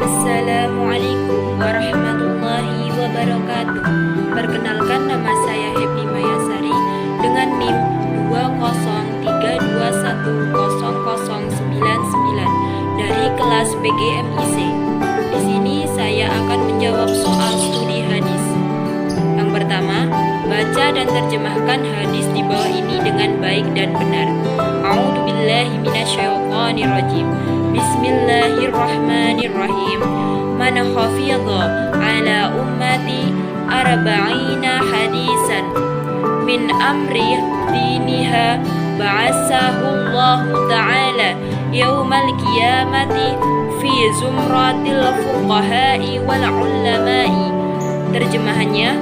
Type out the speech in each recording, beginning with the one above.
Assalamualaikum warahmatullahi wabarakatuh. Perkenalkan, nama saya Happy Mayasari dengan NIM 203210099 dari kelas PGMIC. Di sini saya akan menjawab soal studi hadis. Yang pertama, baca dan terjemahkan hadis di bawah ini dengan baik dan benar. A'udzubillahi minasyaitonirrajim. Bismillahirrahmanirrahim. Man hafidha ala ummati arba'ina hadisan min amri diniha ba'asahu Allah ta'ala yaumal qiyamati fi zumratil fuqaha'i wal ulama'i. Terjemahannya,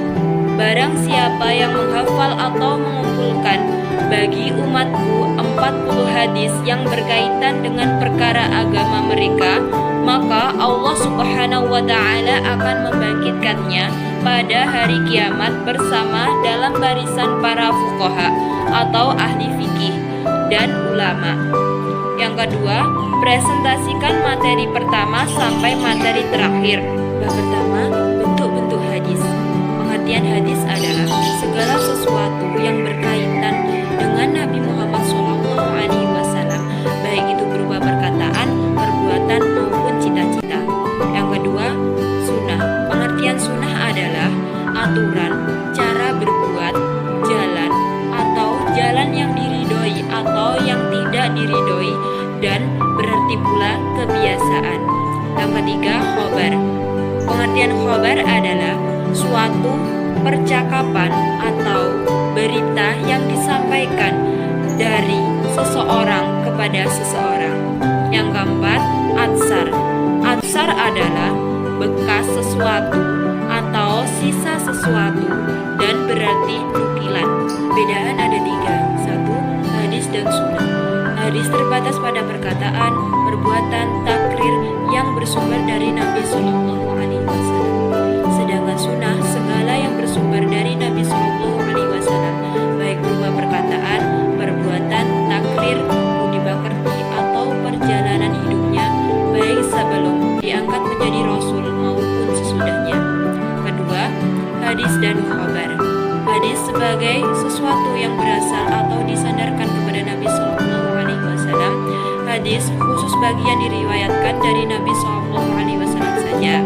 barang siapa yang menghafal atau mengumpulkan bagi umatku 40 hadis yang berkaitan dengan perkara agama mereka, maka Allah Subhanahu wa ta'ala akan membangkitkannya pada hari kiamat bersama dalam barisan para fuqaha atau ahli fikih dan ulama. Yang kedua, presentasikan materi pertama sampai materi terakhir. Bab pertama, bentuk-bentuk hadis. Pengertian hadis adalah segala sesuatu yang berkaitan dengan Nabi Muhammad SAW, baik itu berupa perkataan, perbuatan, maupun cita-cita. Yang kedua, sunnah. Pengertian sunnah adalah aturan, cara berbuat, jalan, atau jalan yang diridhoi atau yang tidak diridhoi, dan berarti pula kebiasaan. Yang ketiga, khobar. Pengertian khobar adalah suatu percakapan atau berita yang disampaikan dari seseorang kepada seseorang. Yang keempat, atsar. Atsar adalah bekas sesuatu atau sisa sesuatu dan berarti nukilan. Bedaan ada 3. 1. Hadis dan sunnah. Hadis terbatas pada perkataan, perbuatan, takrir yang bersumber dari Nabi SAW. Sedangkan sunnah segala yang bersumber dari Nabi SAW, baik berupa perkataan, perbuatan, takrir, budi pekerti atau perjalanan hidupnya, baik sebelum diangkat menjadi Rasul maupun sesudahnya. Kedua, hadis dan khabar. Hadis sebagai sesuatu yang berasal atau disandarkan kepada Nabi SAW. Hadis khusus bagi yang diriwayatkan dari Nabi SAW saja.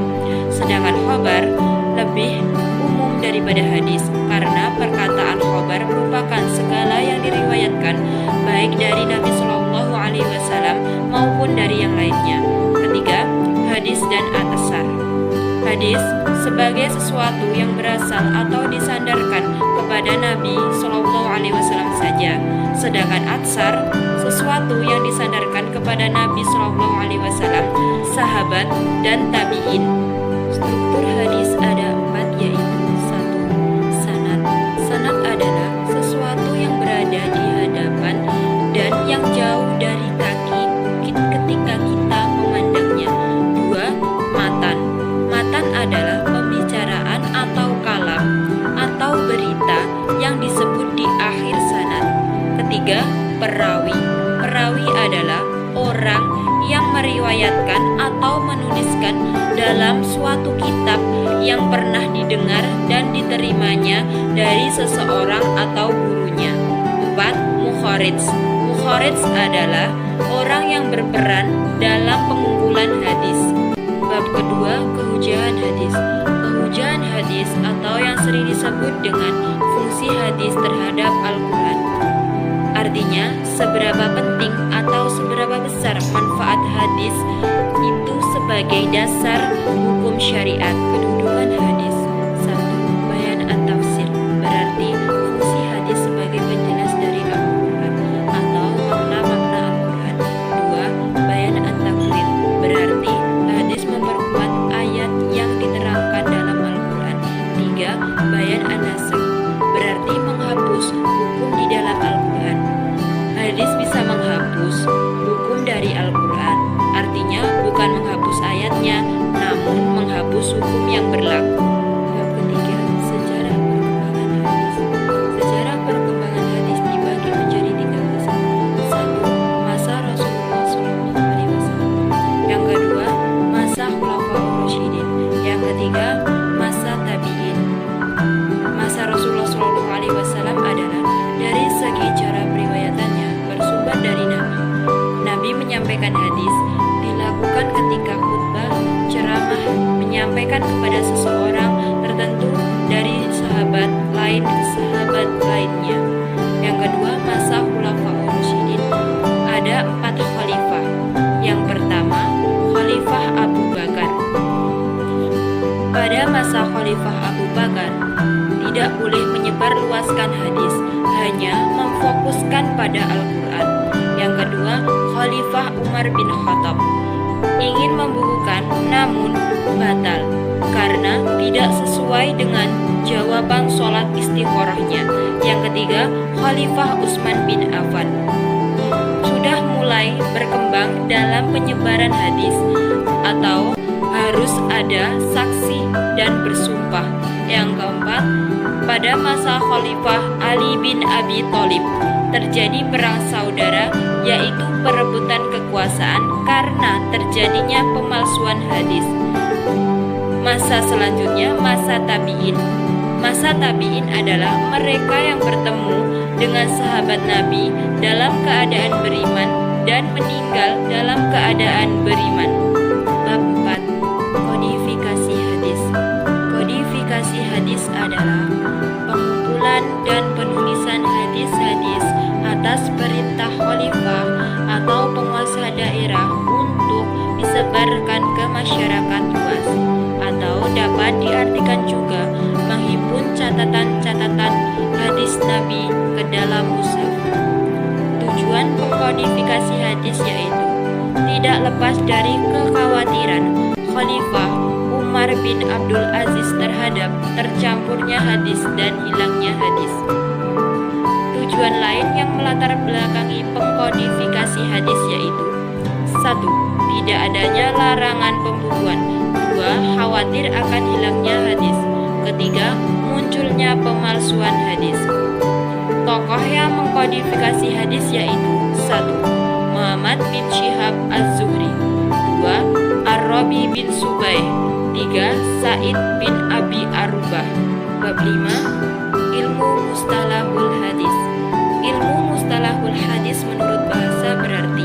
Sedangkan khabar lebih umum daripada hadis karena perkataan khabar merupakan segala yang diriwayatkan baik dari Nabi SAW maupun dari yang lainnya. Ketiga, hadis dan atsar. Hadis sebagai sesuatu yang berasal atau disandarkan kepada Nabi SAW saja. Sedangkan atsar sesuatu yang disandarkan kepada Nabi SAW, sahabat dan tabi'in. Struktur hadis ada 4, yaitu 1. Sanad. Sanad adalah sesuatu yang berada di hadapan dan yang jauh dari kaki ketika kita memandangnya. 2. Matan. Matan adalah pembicaraan atau kalam atau berita yang disebut di akhir sanad. Ketiga, perawi. Perawi adalah orang yang meriwayatkan atau menuliskan dalam suatu kitab yang pernah didengar dan diterimanya dari seseorang atau gurunya. 4. Mukharij. Mukharij adalah orang yang berperan dalam pengumpulan hadis. Bab kedua, kehujahan hadis. Kehujahan hadis atau yang sering disebut dengan fungsi hadis terhadap Al-Quran. Artinya, seberapa penting atau seberapa besar manfaat hadis itu sebagai dasar hukum syariat. Kedudukan hadis. 1. Bayan at-tafsir, berarti fungsi hadis sebagai penjelas dari Al-Quran atau makna-makna Al-Quran. 2. Bayan at-taklid, berarti hadis memperkuat ayat yang diterangkan dalam Al-Quran. 3. Bayan an-nasakh, berarti menghapus hukum di dalam Al-Quran. Hadis bisa menghapus hukum dari Al-Quran, artinya bukan menghapus ayatnya, namun menghapus hukum yang berlaku. Bab ketiga, sejarah perkembangan hadis. menyampaikan kepada seseorang tertentu dari sahabat lain ke sahabat lainnya. Yang kedua, masa Khulafaur Rasyidin. Ada 4 khalifah. Yang pertama, Khalifah Abu Bakar. Pada masa Khalifah Abu Bakar, tidak boleh menyebarluaskan hadis, hanya memfokuskan pada Al-Quran. Yang kedua, Khalifah Umar bin Khattab. Ingin membukukan namun batal karena tidak sesuai dengan jawaban sholat istikharahnya. Yang ketiga, Khalifah Utsman bin Affan. Sudah mulai berkembang dalam penyebaran hadis atau harus ada saksi dan bersumpah. Yang keempat, pada masa Khalifah Ali bin Abi Thalib terjadi perang saudara, yaitu perebutan kekuasaan karena terjadinya pemalsuan hadis. Masa selanjutnya, masa tabi'in. Masa tabi'in adalah mereka yang bertemu dengan sahabat Nabi dalam keadaan beriman dan meninggal dalam keadaan beriman. Bab 4. Kodifikasi hadis. Kodifikasi hadis adalah pengumpulan dan penulisan hadis-hadis atas perintah khalifah atau penguasa daerah untuk disebarkan ke masyarakat luas, atau dapat diartikan juga menghimpun catatan-catatan hadis Nabi ke dalam mushaf. Tujuan pengkodifikasi hadis yaitu tidak lepas dari kekhawatiran Khalifah Umar bin Abdul Aziz terhadap tercampurnya hadis dan hilangnya hadis. Tujuan lain yang melatar belakangi pengkodifikasi hadis yaitu: 1. Tidak adanya larangan pembukuan. 2. Khawatir akan hilangnya hadis. Ketiga, munculnya pemalsuan hadis. Tokoh yang mengkodifikasi hadis yaitu: 1. Muhammad bin Syihab Az-Zuhri. 2. Ar-Rabi bin Subaih. 3. Sa'id bin Abi Arubah. Bab 5. Ilmu mustalahul hadis. Ilmu mustalahul hadis menurut bahasa berarti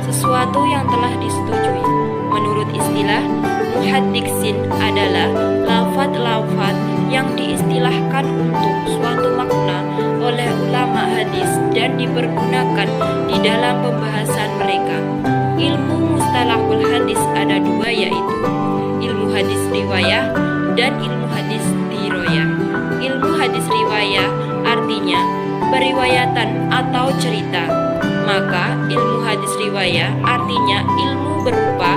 sesuatu yang telah disetujui. Menurut istilah muhadditsin adalah lafaz-lafaz yang diistilahkan untuk suatu makna oleh ulama hadis dan dipergunakan di dalam pembahasan mereka. Ilmu mustalahul hadis ada 2, yaitu ilmu hadis riwayah dan ilmu hadis diroyah. Ilmu hadis riwayah artinya periwayatan atau cerita, maka ilmu hadis riwayah artinya ilmu berupa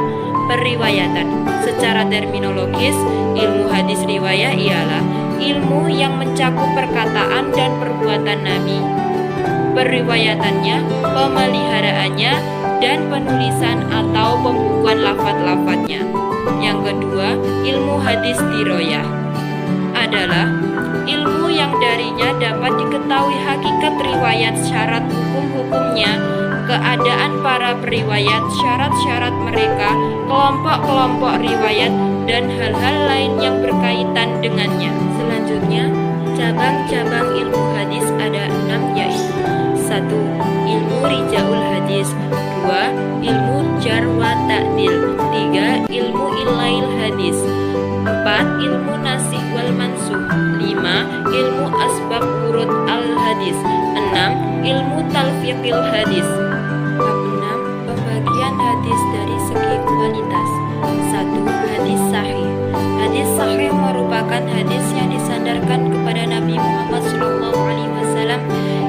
periwayatan. Secara terminologis, ilmu hadis riwayah ialah ilmu yang mencakup perkataan dan perbuatan Nabi, periwayatannya, pemeliharaannya, dan penulisan atau pembukuan lafaz-lafaznya. Yang kedua, ilmu hadis diroyah adalah ilmu yang darinya dapat diketahui hakikat riwayat, syarat hukum-hukumnya, keadaan para periwayat, syarat-syarat mereka, kelompok-kelompok riwayat, dan hal-hal lain yang berkaitan dengannya. Selanjutnya, cabang-cabang ilmu hadis ada 6, yaitu: 1. Ilmu rijaul hadis. 2. Ilmu jar wa ta'dil. 3. Ilmu ilail hadis. 4. Ilmu nasikh wal mansukh. 5. Ilmu asbab urut al hadis. 6. Ilmu talfiqil hadis. Bab 6. Pembagian hadis dari segi kualitas. 1. Hadis sahih. Hadis sahih merupakan hadis yang disandarkan kepada Nabi Muhammad SAW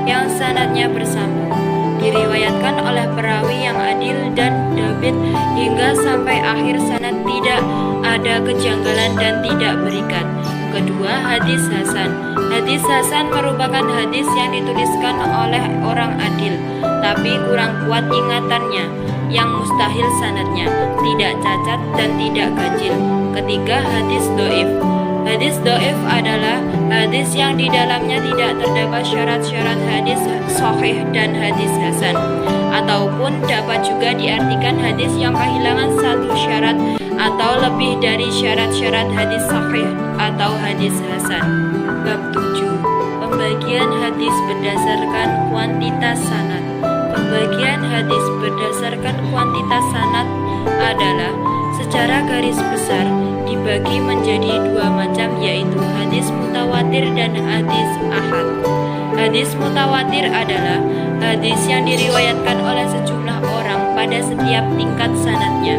yang sanadnya bersambung, diriwayatkan oleh perawi yang adil dan dabit hingga sampai akhir sanad, tidak ada kejanggalan dan tidak berikat. Kedua, hadis hasan. Hadis hasan merupakan hadis yang dituliskan oleh orang adil tapi kurang kuat ingatannya, yang mustahil sanadnya, tidak cacat dan tidak ganjil. Ketiga, hadis doif. Hadis doif adalah hadis yang di dalamnya tidak terdapat syarat-syarat hadis sahih dan hadis hasan, ataupun dapat juga diartikan hadis yang kehilangan satu syarat atau lebih dari syarat-syarat hadis sahih atau hadis hasan. Bab 7. Pembagian hadis berdasarkan kuantitas sanad. Pembagian hadis berdasarkan kuantitas sanad adalah secara garis besar dibagi menjadi dua macam, yaitu hadis mutawatir dan hadis ahad. Hadis mutawatir adalah hadis yang diriwayatkan oleh sejumlah orang pada setiap tingkat sanadnya,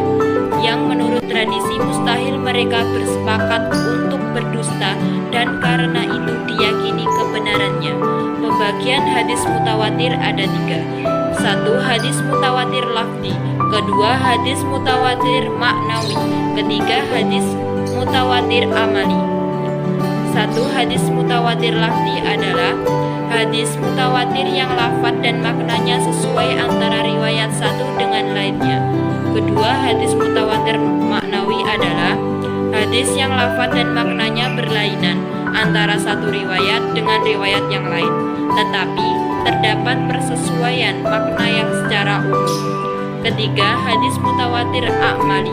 yang menurut tradisi mustahil mereka bersepakat untuk berdusta dan karena itu diyakini kebenarannya. Pembagian hadis mutawatir ada tiga. 1. Hadis mutawatir lafzi. 2. Hadis mutawatir maknawi. 3. Hadis mutawatir amali. 1. Hadis mutawatir lafzi adalah hadis mutawatir yang lafaz dan maknanya sesuai antara riwayat satu dengan lainnya. 2. Hadis mutawatir maknawi adalah hadis yang lafaz dan maknanya berlainan antara satu riwayat dengan riwayat yang lain, tetapi terdapat persesuaian makna yang secara umum. 3. Hadis mutawatir akmali.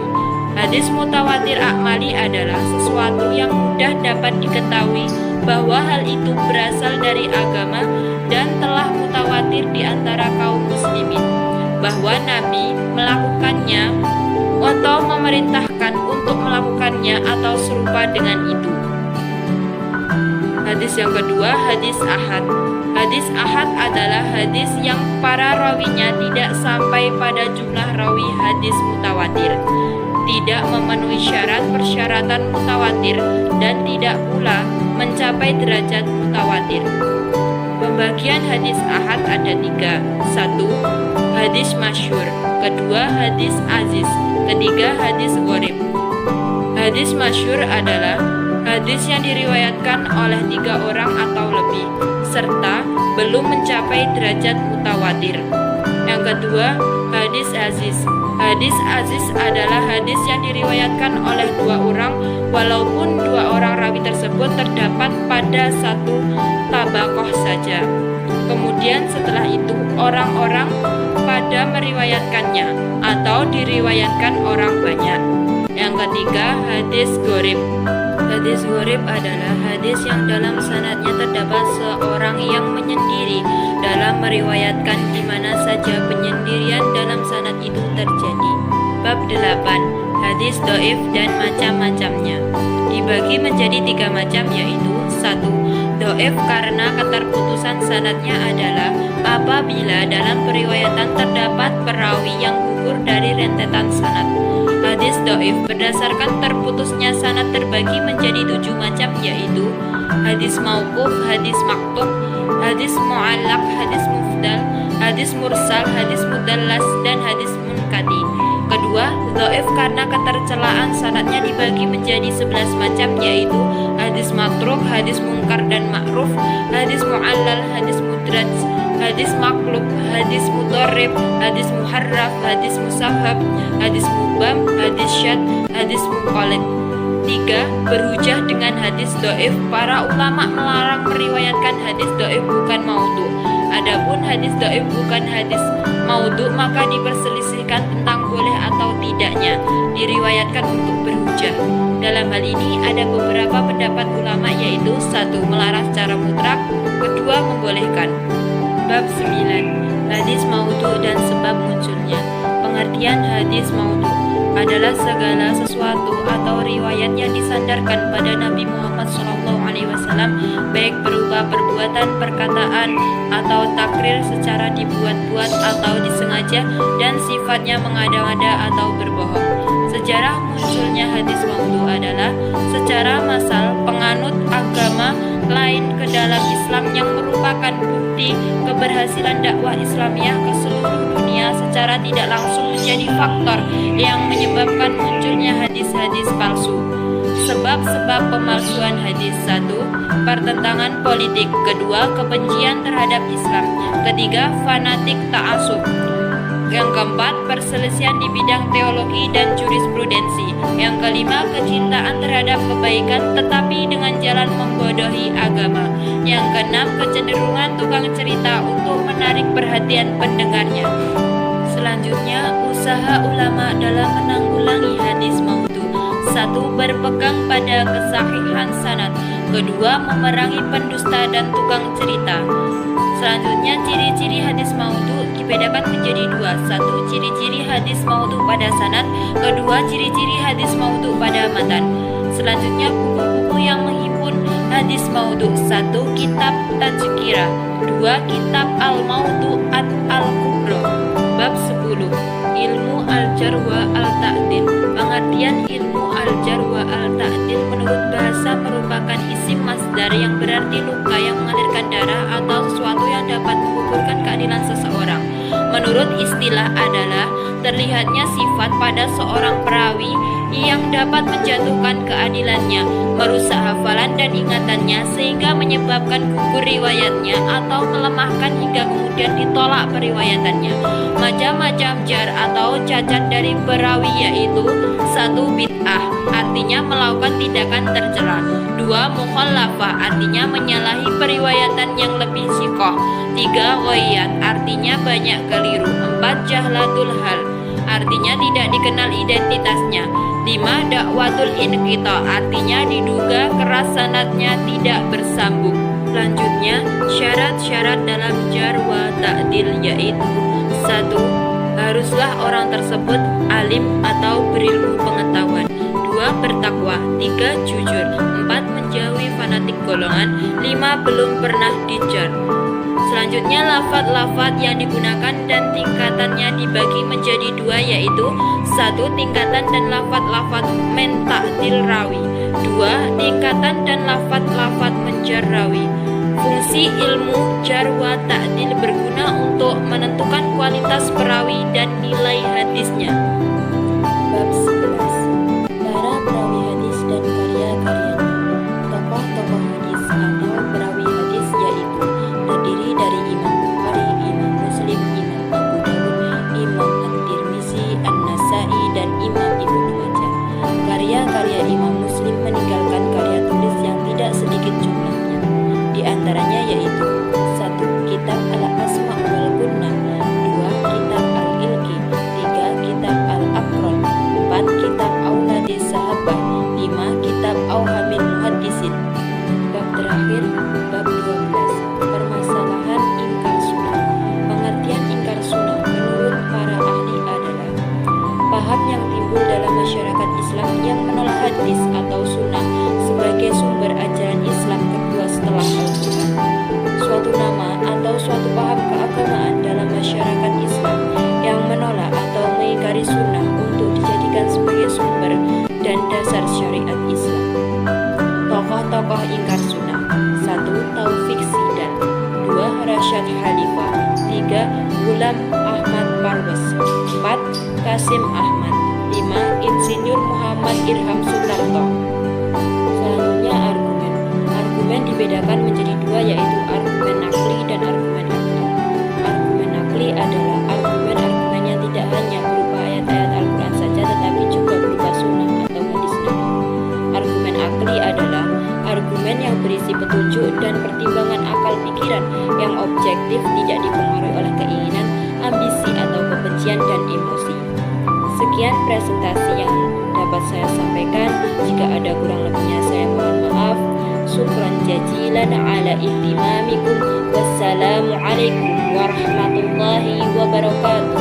Hadis mutawatir akmali adalah sesuatu yang mudah dapat diketahui bahwa hal itu berasal dari agama dan telah mutawatir di antara kaum muslimin, bahwa Nabi melakukannya atau memerintahkan untuk melakukannya atau serupa dengan itu. Hadis yang kedua, hadis ahad. Hadis ahad adalah hadis yang para rawinya tidak sampai pada jumlah rawi hadis mutawatir, tidak memenuhi syarat persyaratan mutawatir, dan tidak pula mencapai derajat mutawatir. Pembagian hadis ahad ada tiga. 1. Hadis masyhur. 2. Hadis aziz. 3. Hadis gharib. Hadis masyhur adalah hadis yang diriwayatkan oleh 3 orang atau lebih, serta belum mencapai derajat mutawatir. Yang kedua, hadis aziz. Hadis aziz adalah hadis yang diriwayatkan oleh 2 orang, walaupun 2 orang rawi tersebut terdapat pada satu tabakoh saja. Kemudian setelah itu orang-orang pada meriwayatkannya atau diriwayatkan orang banyak. Yang ketiga, hadis gharib. Hadis gharib adalah hadis yang dalam sanadnya terdapat seorang yang menyendiri dalam meriwayatkan di mana saja penyendirian dalam sanad itu terjadi. Bab 8. Hadis dhaif dan macam-macamnya. Dibagi menjadi 3 macam, yaitu 1. Dhaif karena keterputusan sanadnya adalah apabila dalam periwayatan terdapat perawi yang gugur dari rentetan sanad. Hadis dhaif berdasarkan terputusnya sanad terbagi menjadi 7 macam, yaitu hadis mauquf, hadis maktub, hadis mu'allaq, hadis mufdal, hadis mursal, hadis mudallas, dan hadis munkati. Kedua, dhaif karena ketercelaan sanadnya dibagi menjadi 11 macam, yaitu hadis matruk, hadis mungkar dan ma'ruf, hadis mu'allal, hadis mudraj, hadis maklub, hadis mudharrib, hadis muharraf, hadis musahhab, hadis mubam, hadis syad, hadis muqallid. 3. Berhujah dengan hadis dhaif. Para ulama melarang meriwayatkan hadis dhaif bukan maudhu. Adapun hadis dhaif bukan hadis maudhu, maka diperselisihkan tentang boleh atau tidaknya diriwayatkan untuk berhujah. Dalam hal ini ada beberapa pendapat ulama, yaitu 1. Melarang secara mutlak, 2. Membolehkan. Bab 9. Hadis maudhu dan sebab munculnya. Pengertian hadis maudhu adalah segala sesuatu atau riwayat yang disandarkan pada Nabi Muhammad SAW, baik berupa perbuatan, perkataan, atau takrir secara dibuat-buat atau disengaja, dan sifatnya mengada-ngada atau berbohong. Sejarah munculnya hadis maudhu adalah secara massal penganut agama lain ke dalam Islam yang merupakan bukti keberhasilan dakwah Islamiyah ke seluruh dunia secara tidak langsung menjadi faktor yang menyebabkan munculnya hadis-hadis palsu. Sebab-sebab pemalsuan hadis: 1. Pertentangan politik. 2. Kebencian terhadap Islam. 3. Fanatik ta'assub. Yang keempat, perselisihan di bidang teologi dan jurisprudensi. Yang kelima, kecintaan terhadap kebaikan tetapi dengan jalan membodohi agama. Yang keenam, kecenderungan tukang cerita untuk menarik perhatian pendengarnya. Selanjutnya, usaha ulama dalam menanggulangi hadis maudhu. 1. Berpegang pada kesahihan sanad. 2. Memerangi pendusta dan tukang cerita. Selanjutnya, ciri-ciri hadis maudhu dibedakan menjadi dua. Satu, ciri-ciri hadis maudhu pada sanad. Kedua, ciri-ciri hadis maudhu pada matan. Selanjutnya, buku-buku yang menghimpun hadis maudhu. Satu, kitab Tazkirah. Dua, kitab Al-Mawdu'at Al-Kubra. Bab 10. Ilmu Al-Jar wa Al-Ta'dil. Pengertian ilmu Al-Jar wa Al-Ta'dil menurut bahasa merupakan isim masdar yang berarti luka yang mengalirkan darah atau sesuatu yang dapat menggugurkan keadilan seseorang. Menurut istilah adalah terlihatnya sifat pada seorang perawi yang dapat menjatuhkan keadilannya, merusak hafalan dan ingatannya sehingga menyebabkan gugur riwayatnya atau melemahkan hingga kemudian ditolak periwayatannya. Macam-macam jar atau cacat dari perawi yaitu: satu, bid'ah, artinya melakukan tindakan tercela. Dua, mukhallafah, artinya menyalahi periwayatan yang lebih sikoh. Tiga, ghaiyat, artinya banyak keliru. Empat, jahlatul hal, artinya tidak dikenal identitasnya. 5. Dakwatul inqita, artinya diduga keras sanadnya tidak bersambung. Selanjutnya, syarat-syarat dalam jar wa ta'dil yaitu: 1. Haruslah orang tersebut alim atau berilmu pengetahuan. 2. Bertakwa. 3. Jujur. 4. Menjauhi fanatik golongan. 5. Belum pernah dijar. Selanjutnya, lafaz-lafaz yang digunakan dan tingkatannya dibagi menjadi dua yaitu: 1. Tingkatan dan lafaz-lafaz men ta'dil rawi. 2. Tingkatan dan lafaz-lafaz menjar rawi. Fungsi ilmu jar wa ta'dil berguna untuk menentukan kualitas perawi dan nilai hadisnya. Bab 11. Para perawi hadis dan karya-karyanya. Tokoh-tokoh hadis atau perawi hadis yaitu terdiri dari Imam Bukhari, Imam Muslim, Imam Abu Dawud, Imam At-Tirmizi, An-Nasai, dan Imam Ibnu Majah. Karya-karya Imam Muslim meninggalkan karya tulis yang tidak sedikit jumlahnya. Di antaranya yaitu: 1. Kitab Al-Asma' wal Kunnah. 2. Kitab Al-Ilqi. 3. Kitab Al-Aqran. 4. Kitab Auladis Sahabah. 5. Kitab Auhamil Muhaddisin. Bab terakhir, bab 12. Permasalahan ingkar sunnah. Pengertian ingkar sunnah menurut para ahli adalah paham yang timbul dalam masyarakat Islam yang menolak hadis atau sunnah sebagai sumber ajaran Islam kedua setelah Al-Quran. Suatu nama atau suatu paham keagamaan dalam masyarakat Islam yang menolak atau mengingkari sunnah untuk dijadikan sebagai sumber dan dasar syariat Islam. Tokoh-tokoh ingkar sunnah: 1. Taufik Sidan. 2. Rasyad Khalifah. 3. Ghulam Ahmad Parwes. 4. Kasim Ahmad. 5. Insinyur Muhammad Irham Sutarto. Selanjutnya, argumen. Argumen dibedakan menjadi dua yaitu argumen nakli dan argumen akli. Argumen nakli adalah argumen-argumen yang tidak hanya berupa ayat-ayat Al-Quran saja tetapi juga berupa sunnah atau hadis Nabi. Argumen akli adalah argumen yang berisi petunjuk dan pertimbangan akal pikiran yang objektif, tidak dipengaruhi oleh keinginan, ambisi atau kebencian dan emosi. Sekian presentasi yang dapat saya sampaikan. Jika ada kurang lebihnya saya mohon maaf. Syukran jazilan ala ihtimamikum. Wassalamualaikum warahmatullahi wabarakatuh.